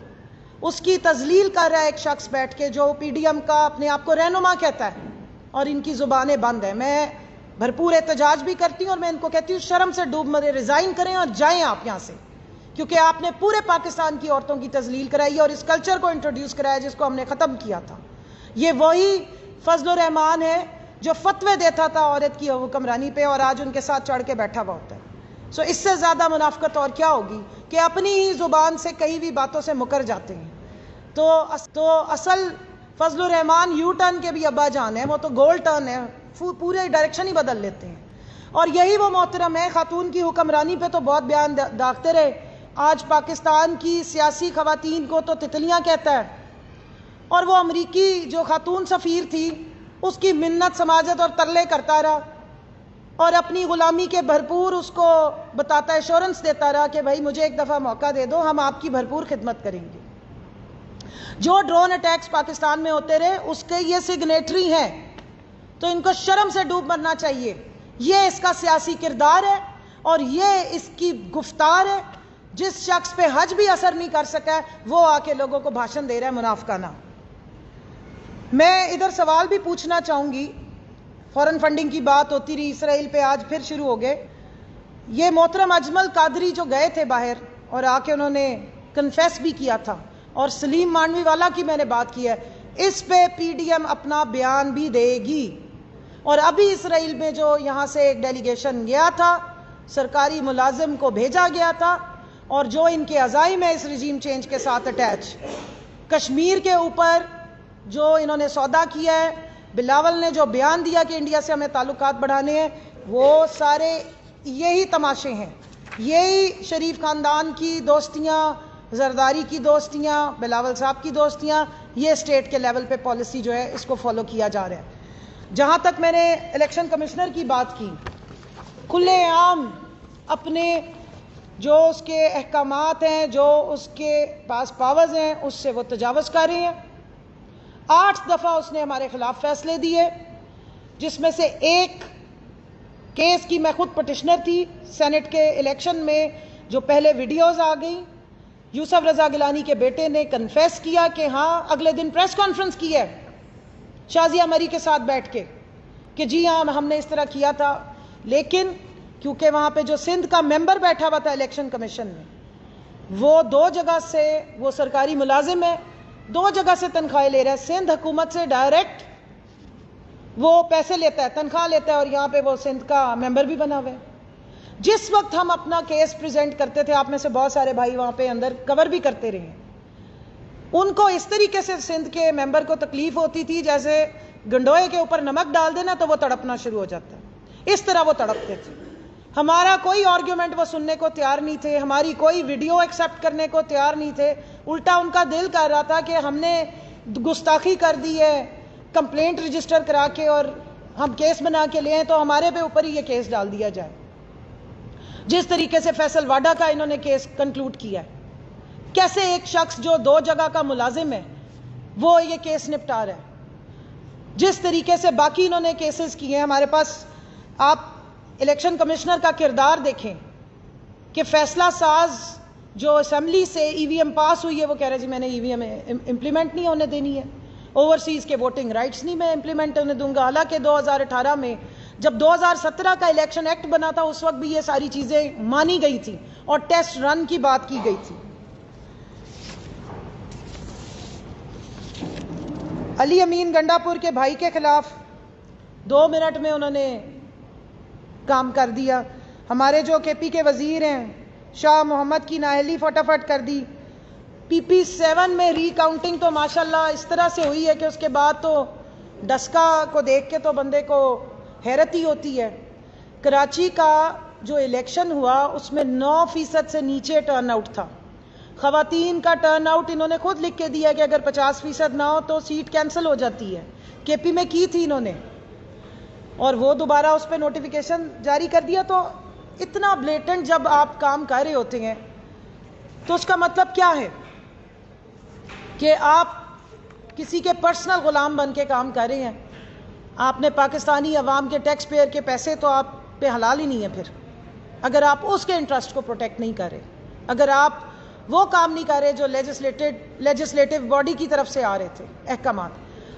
اس کی تذلیل کر رہا ہے ایک شخص بیٹھ کے جو پی ڈی ایم کا اپنے آپ کو رہنما کہتا ہے، اور ان کی زبانیں بند ہیں. میں بھرپور احتجاج بھی کرتی ہوں اور میں ان کو کہتی ہوں شرم سے ڈوب مرے، ریزائن کریں اور جائیں آپ یہاں سے، کیونکہ آپ نے پورے پاکستان کی عورتوں کی تذلیل کرائی ہے اور اس کلچر کو انٹروڈیوس کرایا جس کو ہم نے ختم کیا تھا. یہ وہی فضل الرحمان ہے جو فتوے دیتا تھا عورت کی حکمرانی پہ، اور آج ان کے ساتھ چڑھ کے بیٹھا ہوا ہوتا ہے. سو اس سے زیادہ منافقت اور کیا ہوگی کہ اپنی ہی زبان سے کئی بھی باتوں سے مکر جاتے ہیں. تو اصل فضل الرحمان یو ٹرن کے بھی ابا جان ہیں، وہ تو گول ٹرن ہے، پورے ڈائریکشن ہی بدل لیتے ہیں. اور یہی وہ محترم ہے، خاتون کی حکمرانی پہ تو بہت بیان داغتے رہے، آج پاکستان کی سیاسی خواتین کو تو تتلیاں کہتا ہے. اور وہ امریکی جو خاتون سفیر تھی اس کی منت سماجت اور ترلے کرتا رہا، اور اپنی غلامی کے بھرپور اس کو بتاتا، ایشورنس دیتا رہا کہ بھائی مجھے ایک دفعہ موقع دے دو، ہم آپ کی بھرپور خدمت کریں گے. جو ڈرون اٹیکس پاکستان میں ہوتے رہے اس کے یہ سگنیٹری ہیں، تو ان کو شرم سے ڈوب مرنا چاہیے. یہ اس کا سیاسی کردار ہے اور یہ اس کی گفتار ہے. جس شخص پہ حج بھی اثر نہیں کر سکا ہے وہ آ کے لوگوں کو بھاشن دے رہا ہے منافقانہ. میں ادھر سوال بھی پوچھنا چاہوں گی، فورن فنڈنگ کی بات ہوتی رہی، اسرائیل پہ آج پھر شروع ہو گئے. یہ محترم اجمل قادری جو گئے تھے باہر اور آ کے انہوں نے کنفیس بھی کیا تھا، اور سلیم مانوی والا کی میں نے بات کی ہے، اس پہ پی ڈی ایم اپنا بیان بھی دے گی. اور ابھی اسرائیل میں جو یہاں سے ایک ڈیلیگیشن گیا تھا، سرکاری ملازم کو بھیجا گیا تھا، اور جو ان کے عزائم ہے اس رجیم چینج کے ساتھ اٹیچ، کشمیر کے اوپر جو انہوں نے سودا کیا ہے، بلاول نے جو بیان دیا کہ انڈیا سے ہمیں تعلقات بڑھانے ہیں، وہ سارے یہی تماشے ہیں، یہی شریف خاندان کی دوستیاں، زرداری کی دوستیاں، بلاول صاحب کی دوستیاں، یہ اسٹیٹ کے لیول پہ پالیسی جو ہے اس کو فالو کیا جا رہا ہے۔ جہاں تک میں نے الیکشن کمشنر کی بات کی، کھلے عام اپنے جو اس کے احکامات ہیں، جو اس کے پاس پاورز ہیں، اس سے وہ تجاوز کر رہے ہیں۔ 8 دفعہ اس نے ہمارے خلاف فیصلے دیے، جس میں سے ایک کیس کی میں خود پٹیشنر تھی سینٹ کے الیکشن میں، جو پہلے ویڈیوز آ گئی۔ یوسف رضا گیلانی کے بیٹے نے کنفیس کیا کہ ہاں اگلے دن پریس کانفرنس کی ہے شازیہ مری کے ساتھ بیٹھ کے کہ جی ہاں ہم نے اس طرح کیا تھا، لیکن کیونکہ وہاں پہ جو سندھ کا ممبر بیٹھا ہوا تھا الیکشن کمیشن میں، وہ 2 جگہ سے، وہ سرکاری ملازم ہے، 2 جگہ سے تنخواہیں لے رہا ہے، سندھ حکومت سے ڈائریکٹ وہ پیسے لیتا ہے، تنخواہ لیتا ہے، اور یہاں پہ وہ سندھ کا ممبر بھی بنا ہوا ہے۔ جس وقت ہم اپنا کیس پریزنٹ کرتے تھے، آپ میں سے بہت سارے بھائی وہاں پہ اندر کور بھی کرتے رہے ہیں، ان کو اس طریقے سے سندھ کے ممبر کو تکلیف ہوتی تھی جیسے گنڈوئے کے اوپر نمک ڈال دینا تو وہ تڑپنا شروع ہو جاتا ہے، اس طرح وہ تڑپتے تھے۔ ہمارا کوئی آرگیومنٹ وہ سننے کو تیار نہیں تھے، ہماری کوئی ویڈیو ایکسیپٹ کرنے کو تیار نہیں تھے، الٹا ان کا دل کر رہا تھا کہ ہم نے گستاخی کر دی ہے، کمپلینٹ رجسٹر کرا کے اور ہم کیس بنا کے لے آئیں تو ہمارے پہ اوپر ہی یہ کیس ڈال دیا جائے۔ جس طریقے سے فیصل واڈا کا انہوں نے کیس کنکلوڈ کیا ہے، کیسے ایک شخص جو 2 جگہ کا ملازم ہے وہ یہ کیس نپٹا رہا ہے، جس طریقے سے باقی انہوں نے کیسز کیے ہیں۔ ہمارے پاس آپ الیکشن کمشنر کا کردار دیکھیں کہ فیصلہ ساز جو اسمبلی سے ای وی ایم پاس ہوئی ہے، وہ کہہ رہے جی میں نے ای وی ایم امپلیمنٹ نہیں ہونے دینی ہے، اوورسیز کے ووٹنگ رائٹس نہیں میں امپلیمنٹ ہونے دوں گا، حالانکہ 2018 میں جب 2017 کا الیکشن ایکٹ بنا تھا اس وقت بھی یہ ساری چیزیں مانی گئی تھی اور ٹیسٹ رن کی بات کی گئی تھی۔ علی امین گنڈاپور کے بھائی کے خلاف 2 منٹ میں انہوں نے کام کر دیا۔ ہمارے جو کے پی کے وزیر ہیں شاہ محمد کی نااہلی فٹافٹ کر دی۔ پی پی 7 میں ری کاؤنٹنگ تو ماشاءاللہ اس طرح سے ہوئی ہے کہ اس کے بعد تو ڈسکا کو دیکھ کے تو بندے کو حیرت ہی ہوتی ہے۔ کراچی کا جو الیکشن ہوا اس میں 9% سے نیچے ٹرن آؤٹ تھا۔ خواتین کا ٹرن آؤٹ انہوں نے خود لکھ کے دیا کہ اگر 50% نہ ہو تو سیٹ کینسل ہو جاتی ہے، کے پی میں کی تھی انہوں نے، اور وہ دوبارہ اس پہ نوٹیفیکیشن جاری کر دیا۔ تو اتنا بلیٹنٹ جب آپ کام کر رہے ہوتے ہیں تو اس کا مطلب کیا ہے کہ آپ کسی کے پرسنل غلام بن کے کام کر رہے ہیں۔ آپ نے پاکستانی عوام کے ٹیکس پیئر کے پیسے تو آپ پہ حلال ہی نہیں ہے پھر، اگر آپ اس کے انٹرسٹ کو پروٹیکٹ نہیں کر رہے، اگر آپ وہ کام نہیں کر رہے جو لیجسلیٹو باڈی کی طرف سے آ رہے تھے احکامات۔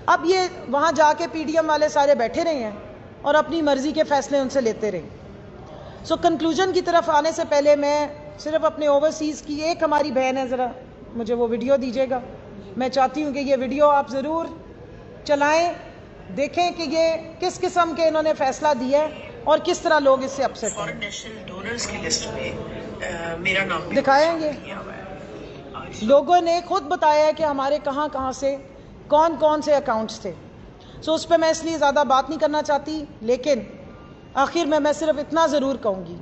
اب یہ وہاں جا کے پی ڈی ایم والے سارے بیٹھے رہے ہیں اور اپنی مرضی کے فیصلے ان سے لیتے رہے۔ سو کنکلوژن کی طرف آنے سے پہلے میں صرف اپنے اوورسیز کی ایک ہماری بہن ہے، ذرا مجھے وہ ویڈیو دیجیے گا، میں چاہتی ہوں کہ یہ ویڈیو آپ ضرور چلائیں، دیکھیں کہ یہ کس قسم کے انہوں نے فیصلہ دیا ہے اور کس طرح لوگ اس سے اپسیٹ ہیں۔ فارن نیشنل ڈونرز کی لسٹ میں میرا نام دکھائیں گے، لوگوں نے خود بتایا ہے کہ ہمارے کہاں کہاں سے کون کون سے اکاؤنٹس تھے۔ سو اس پہ میں اس لیے زیادہ بات نہیں کرنا چاہتی، لیکن آخر میں صرف اتنا ضرور کہوں گی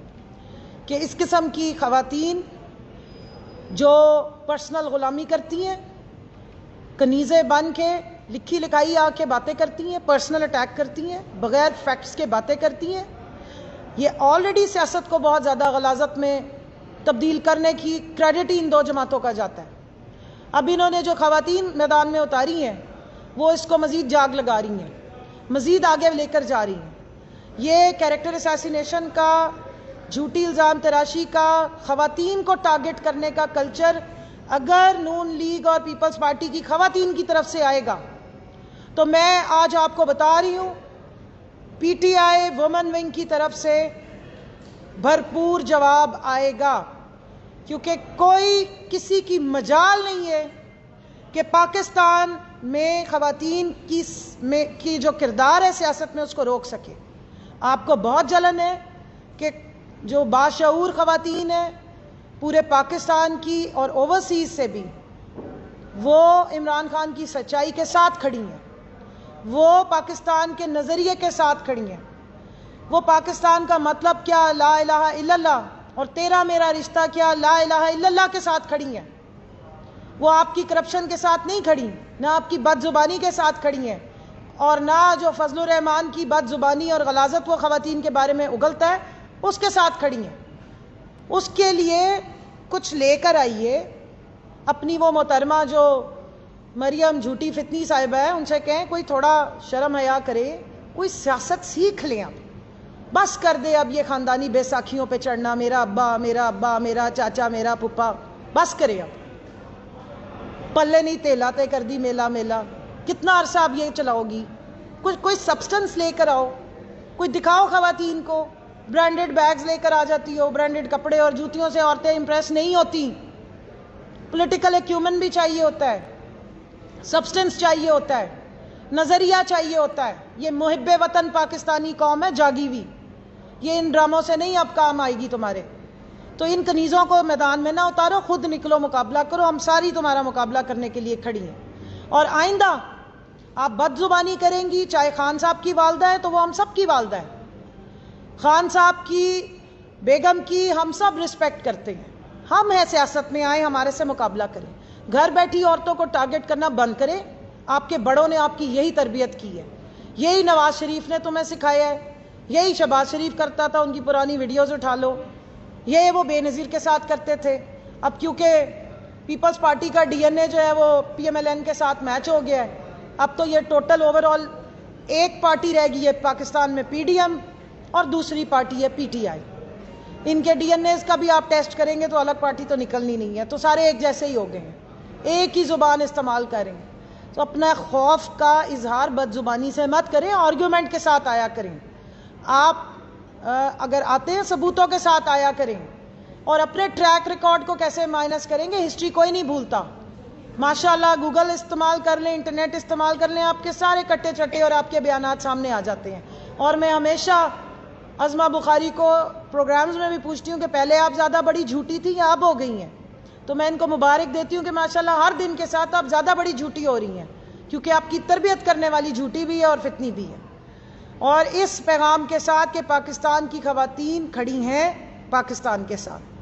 کہ اس قسم کی خواتین جو پرسنل غلامی کرتی ہیں، کنیزیں بن کے لکھی لکھائی آ کے باتیں کرتی ہیں، پرسنل اٹیک کرتی ہیں، بغیر فیکٹس کے باتیں کرتی ہیں، یہ آلریڈی سیاست کو بہت زیادہ غلاظت میں تبدیل کرنے کی کریڈٹ ہی ان 2 جماعتوں کا جاتا ہے۔ اب انہوں نے جو خواتین میدان میں اتاری ہیں وہ اس کو مزید جاگ لگا رہی ہیں، مزید آگے لے کر جا رہی ہیں۔ یہ کیریکٹر اسیسینیشن کا، جھوٹی الزام تراشی کا، خواتین کو ٹارگٹ کرنے کا کلچر اگر نون لیگ اور پیپلز پارٹی کی خواتین کی طرف سے آئے گا تو میں آج آپ کو بتا رہی ہوں P T I women wing کی طرف سے بھرپور جواب آئے گا، کیونکہ کوئی کسی کی مجال نہیں ہے کہ پاکستان میں خواتین کی جو کردار ہے سیاست میں اس کو روک سکے. آپ کو بہت جلن ہے کہ جو باشعور خواتین ہیں پورے پاکستان کی اور اوورسیز سے بھی، وہ عمران خان کی سچائی کے ساتھ کھڑی ہیں، وہ پاکستان کے نظریے کے ساتھ کھڑی ہیں، وہ پاکستان کا مطلب کیا لا الہ الا اللہ اور تیرا میرا رشتہ کیا لا الہ الا اللہ کے ساتھ کھڑی ہیں. وہ آپ کی کرپشن کے ساتھ نہیں کھڑی، نہ آپ کی بد زبانی کے ساتھ کھڑی ہیں، اور نہ جو فضل الرحمان کی بد زبانی اور غلاظت وہ خواتین کے بارے میں اگلتا ہے اس کے ساتھ کھڑی ہیں. اس کے لیے کچھ لے کر آئیے. اپنی وہ محترمہ جو مریم جھوٹی فتنی صاحبہ ہے ان سے کہیں کوئی تھوڑا شرم حیا کرے، کوئی سیاست سیکھ لیں. اب بس کر دے اب یہ خاندانی بیساکھیوں پہ چڑھنا، میرا ابا میرا چاچا میرا پھپھا، بس کرے. اب پلے نہیں تیلاتے کر دی میلا. کتنا عرصہ اب یہ چلاؤ گی؟ کوئی سبسٹنس لے کر آؤ، کوئی دکھاؤ خواتین کو. برانڈڈ بیگز لے کر آ جاتی ہو، برانڈڈ کپڑے اور جوتیوں سے عورتیں امپریس نہیں ہوتی. پولیٹیکل ایکیومن بھی چاہیے ہوتا ہے، سبسٹنس چاہیے ہوتا ہے، نظریہ چاہیے ہوتا ہے. یہ محب وطن پاکستانی قوم ہے جاگی ہوئی، یہ ان ڈراموں سے نہیں اب کام آئے گی تمہارے. تو ان کنیزوں کو میدان میں نہ اتارو، خود نکلو، مقابلہ کرو. ہم ساری تمہارا مقابلہ کرنے کے لیے کھڑی ہیں. اور آئندہ آپ بد زبانی کریں گی، چاہے خان صاحب کی والدہ ہے تو وہ ہم سب کی والدہ ہے، خان صاحب کی بیگم کی ہم سب رسپیکٹ کرتے ہیں. ہم ہیں سیاست میں آئے، ہمارے سے مقابلہ کریں. گھر بیٹھی عورتوں کو ٹارگٹ کرنا بند کریں. آپ کے بڑوں نے آپ کی یہی تربیت کی ہے، یہی نواز شریف نے تمہیں سکھایا ہے، یہی شہباز شریف کرتا تھا، ان کی پرانی ویڈیوز اٹھا لو. یہ وہ بے نظیر کے ساتھ کرتے تھے. اب کیونکہ پیپلز پارٹی کا ڈی این اے جو ہے وہ پی ایم ایل این کے ساتھ میچ ہو گیا ہے، اب تو یہ ٹوٹل اوور آل ایک پارٹی رہ گئی ہے پاکستان میں، پی ڈی ایم، اور دوسری پارٹی ہے پی ٹی آئی. ان کے ڈی این ایز کا بھی آپ ٹیسٹ کریں گے تو الگ پارٹی تو نکلنی نہیں ہے. تو سارے ایک جیسے ہی ہو گئے ہیں، ایک ہی زبان استعمال کریں. تو اپنا خوف کا اظہار بد زبانی سے مت کریں، آرگیومنٹ کے ساتھ آیا کریں. آپ اگر آتے ہیں ثبوتوں کے ساتھ آیا کریں. اور اپنے ٹریک ریکارڈ کو کیسے مائنس کریں گے؟ ہسٹری کوئی نہیں بھولتا. ماشاءاللہ گوگل استعمال کر لیں، انٹرنیٹ استعمال کر لیں، آپ کے سارے کٹے چٹے اور آپ کے بیانات سامنے آ جاتے ہیں. اور میں ہمیشہ عظمہ بخاری کو پروگرامز میں بھی پوچھتی ہوں کہ پہلے آپ زیادہ بڑی جھوٹی تھی یا اب ہو گئی ہیں؟ تو میں ان کو مبارک دیتی ہوں کہ ماشاءاللہ ہر دن کے ساتھ آپ زیادہ بڑی جھوٹی ہو رہی ہیں، کیونکہ آپ کی تربیت کرنے والی جھوٹی بھی ہے اور فتنی بھی ہے. اور اس پیغام کے ساتھ کہ پاکستان کی خواتین کھڑی ہیں پاکستان کے ساتھ،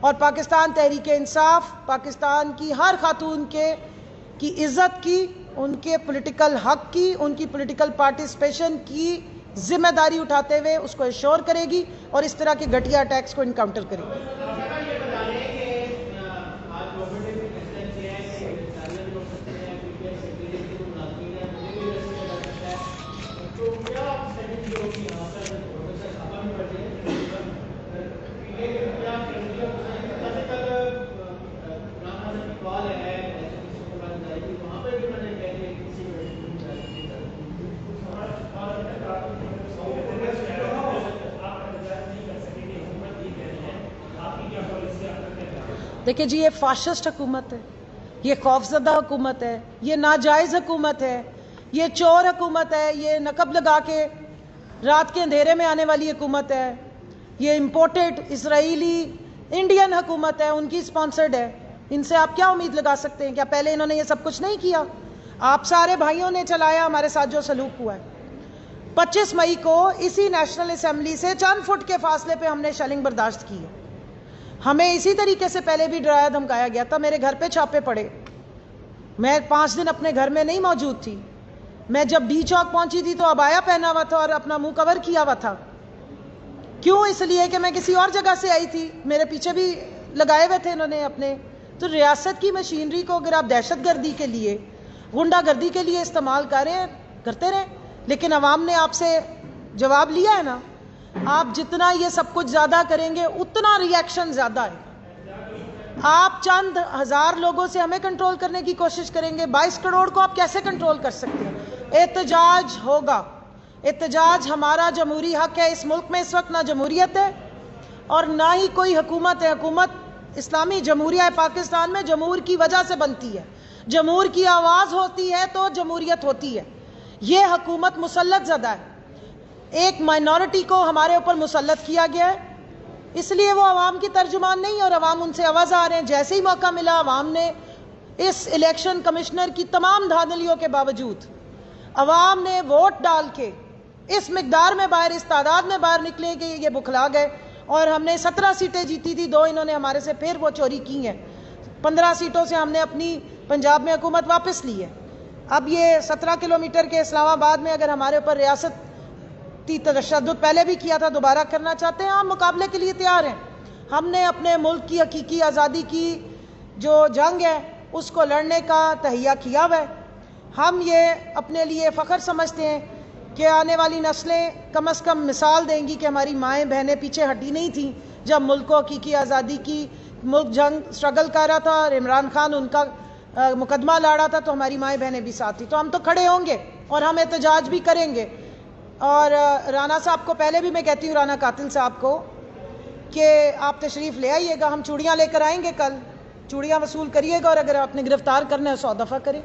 اور پاکستان تحریک انصاف پاکستان کی ہر خاتون کی عزت کی، ان کے پولیٹیکل حق کی، ان کی پولیٹیکل پارٹیسپیشن کی ذمہ داری اٹھاتے ہوئے اس کو ایشور کرے گی اور اس طرح کے گھٹیا اٹیکس کو انکاؤنٹر کرے گی. دیکھیں جی، یہ فاشسٹ حکومت ہے، یہ خوفزدہ حکومت ہے، یہ ناجائز حکومت ہے، یہ چور حکومت ہے، یہ نقب لگا کے رات کے اندھیرے میں آنے والی حکومت ہے، یہ امپورٹڈ اسرائیلی انڈین حکومت ہے، ان کی سپانسرڈ ہے. ان سے آپ کیا امید لگا سکتے ہیں؟ کیا پہلے انہوں نے یہ سب کچھ نہیں کیا؟ آپ سارے بھائیوں نے چلایا ہمارے ساتھ جو سلوک ہوا ہے. 25 مئی کو اسی نیشنل اسمبلی سے چند فٹ کے فاصلے پہ ہم نے شیلنگ برداشت کی ہے. ہمیں اسی طریقے سے پہلے بھی ڈرایا دھمکایا گیا تھا. میرے گھر پہ چھاپے پڑے، میں 5 دن اپنے گھر میں نہیں موجود تھی. میں جب ڈی چوک پہنچی تھی تو عبایا پہنا ہوا تھا اور اپنا منہ کور کیا ہوا تھا. کیوں؟ اس لیے کہ میں کسی اور جگہ سے آئی تھی. میرے پیچھے بھی لگائے ہوئے تھے انہوں نے اپنے. تو ریاست کی مشینری کو اگر آپ دہشت گردی کے لیے، غنڈہ گردی کے لیے استعمال کرتے رہیں، لیکن عوام نے آپ سے جواب لیا ہے نا. آپ جتنا یہ سب کچھ زیادہ کریں گے اتنا ریاکشن زیادہ ہے. آپ چند ہزار لوگوں سے ہمیں کنٹرول کرنے کی کوشش کریں گے، 22 کروڑ کو آپ کیسے کنٹرول کر سکتے ہیں؟ احتجاج ہوگا. احتجاج ہمارا جمہوری حق ہے. اس ملک میں اس وقت نہ جمہوریت ہے اور نہ ہی کوئی حکومت ہے. حکومت اسلامی جمہوریہ پاکستان میں جمہور کی وجہ سے بنتی ہے. جمہور کی آواز ہوتی ہے تو جمہوریت ہوتی ہے. یہ حکومت مسلط زدہ ہے. ایک مائنورٹی کو ہمارے اوپر مسلط کیا گیا ہے، اس لیے وہ عوام کی ترجمان نہیں، اور عوام ان سے آواز آ رہے ہیں. جیسے ہی موقع ملا عوام نے اس الیکشن کمشنر کی تمام دھاندلیوں کے باوجود عوام نے ووٹ ڈال کے اس مقدار میں باہر، اس تعداد میں باہر نکلے کہ یہ بکھلا گئے. اور ہم نے 17 سیٹیں جیتی تھی، 2 انہوں نے ہمارے سے پھر وہ چوری کی ہیں. 15 سیٹوں سے ہم نے اپنی پنجاب میں حکومت واپس لی ہے. اب یہ 17 کلومیٹر کے اسلام آباد میں اگر ہمارے اوپر ریاستی تشدد پہلے بھی کیا تھا، دوبارہ کرنا چاہتے ہیں، ہم مقابلے کے لیے تیار ہیں. ہم نے اپنے ملک کی حقیقی آزادی کی جو جنگ ہے اس کو لڑنے کا تہیہ کیا ہوا ہے. ہم یہ اپنے لیے فخر سمجھتے ہیں کہ آنے والی نسلیں کم از کم مثال دیں گی کہ ہماری مائیں بہنیں پیچھے ہٹی نہیں تھیں جب ملک کو حقیقی آزادی کی. ملک جنگ سٹرگل کر رہا تھا اور عمران خان ان کا مقدمہ لڑا تھا تو ہماری مائیں بہنیں بھی ساتھ تھیں. تو ہم تو کھڑے ہوں گے اور ہم احتجاج بھی کریں گے. اور رانا صاحب کو پہلے بھی میں کہتی ہوں، رانا قاتل صاحب کو، کہ آپ تشریف لے آئیے گا. ہم چوڑیاں لے کر آئیں گے، کل چوڑیاں وصول کریے گا، اور اگر آپ نے گرفتار کرنا ہے 100 دفعہ کریں.